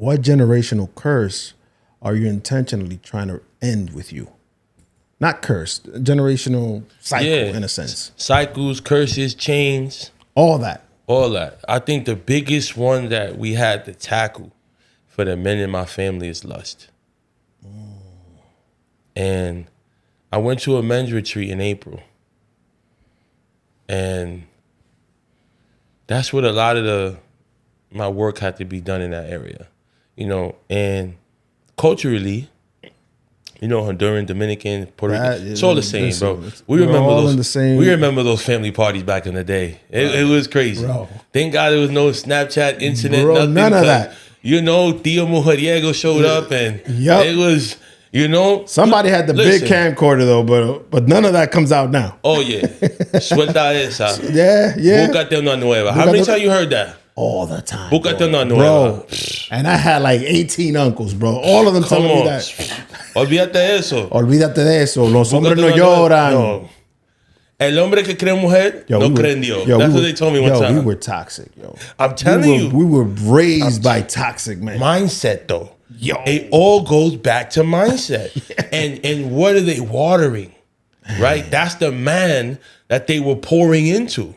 what generational curse are you intentionally trying to end with you? Not curse, generational cycle in a sense. Cycles, curses, chains. All that. I think the biggest one that we had to tackle for the men in my family is lust. And I went to a men's retreat in April. And that's what a lot of my work had to be done in that area. And culturally, Honduran, Dominican, Puerto Rican, it's all the same, bro. We remember those family parties back in the day. It was crazy. Bro. Thank God there was no Snapchat incident, nothing. None of that. Tío Mujeriego showed up and it was, Somebody had the big camcorder though, but none of that comes out now. Oh yeah. Suelta esa. Yeah. Búscate una nueva. How many times you heard that? All the time. Búscate una nueva. Bro. And I had like 18 uncles, bro. All of them telling me that. Olvídate de eso. Los hombres no lloran. No. El hombre que cree en mujer no cree en Dios. That's what they told me one time. We were toxic, yo. I'm telling you. We were raised by toxic men. Mindset, though. Yo. It all goes back to mindset. And what are they watering? Right? That's the man that they were pouring into.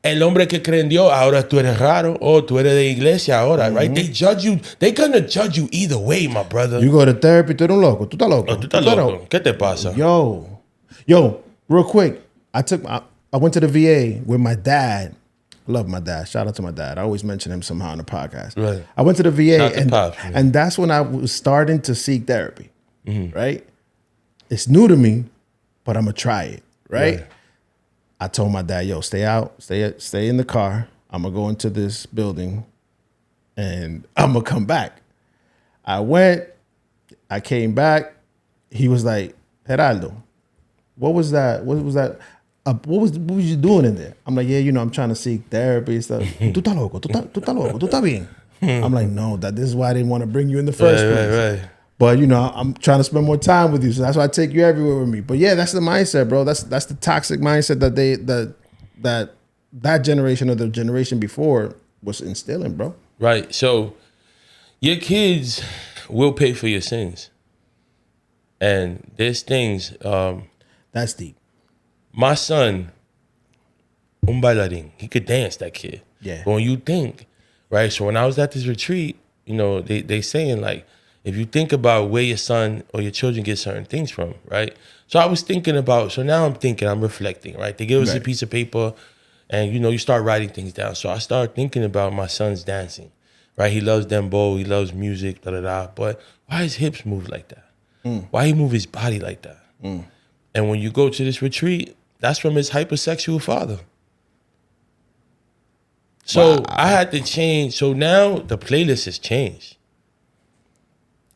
El hombre que cree en Dios, ahora tú eres raro. Oh, tú eres de iglesia ahora, right? They judge you. They're gonna judge you either way, my brother. You go to therapy, tú eres un loco. Tú estás loco. Tú estás loco. ¿Qué te pasa? Yo, real quick. I went to the VA with my dad. Love my dad. Shout out to my dad. I always mention him somehow on the podcast. Right. I went to the VA and that's when I was starting to seek therapy. Right? It's new to me, but I'm gonna try it. Right? I told my dad, yo, stay out, stay in the car. I'm gonna go into this building and I'm gonna come back. I went, I came back. He was like, Geraldo, what was that? What was you doing in there? I'm like, yeah, I'm trying to seek therapy and stuff. Tú estás loco, tú estás bien. I'm like, no, this is why I didn't want to bring you in the first place. Right. But I'm trying to spend more time with you, so that's why I take you everywhere with me. But yeah, that's the mindset, bro. That's the toxic mindset that generation or the generation before was instilling, bro. Right. So your kids will pay for your sins, and there's things. That's deep. My son, un bailarín, he could dance. That kid. Yeah. But when you think, right? So when I was at this retreat, they saying like, if you think about where your son or your children get certain things from, right? So I was thinking about, I'm reflecting, right? They give us a piece of paper and, you start writing things down. So I started thinking about my son's dancing, right? He loves dembow, he loves music, but why his hips move like that? Why he move his body like that? And when you go to this retreat, that's from his hypersexual father. So I had to change. So now the playlist has changed.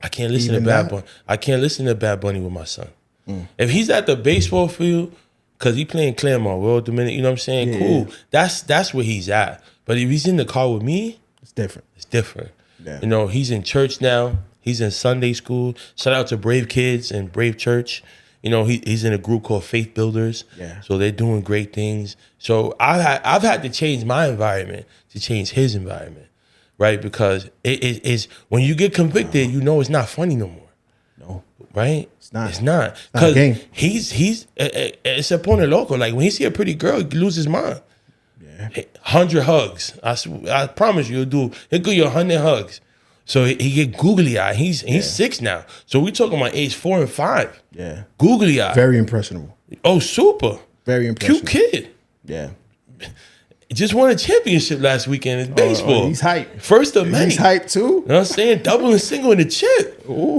I can't listen to Bad Bunny. I can't listen to Bad Bunny with my son. If he's at the baseball field, because he playing Claremont, World Dominican, you know what I'm saying? Cool. Yeah. That's where he's at. But if he's in the car with me, it's different. Yeah. He's in church now. He's in Sunday school. Shout out to Brave Kids and Brave Church. He's in a group called Faith Builders. Yeah. So they're doing great things. So I've had to change my environment to change his environment. Right, because it is when you get convicted, it's not funny no more. No, right? It's not. Because he's it's a pone loco. Like when he see a pretty girl, he loses his mind. Yeah, 100 hugs. I promise you, he'll give you 100 hugs. So he get googly eye. He's 6 now. So we talking about age 4 and 5. Yeah, googly eye. Very impressionable. Oh, super. Very impressionable. Cute kid. Yeah. Just won a championship last weekend in baseball. He's hyped. First of many. He's hyped too. You know what I'm saying? Double and single in the chip. Ooh.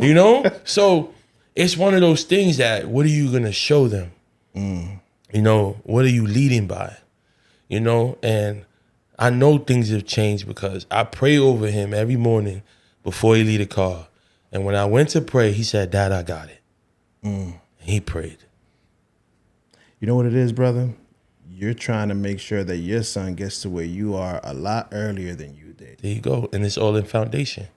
So it's one of those things that what are you going to show them? What are you leading by? And I know things have changed because I pray over him every morning before he leave the car. And when I went to pray, he said, Dad, I got it. And he prayed. You know what it is, brother? You're trying to make sure that your son gets to where you are a lot earlier than you did. There you go. And it's all in foundation.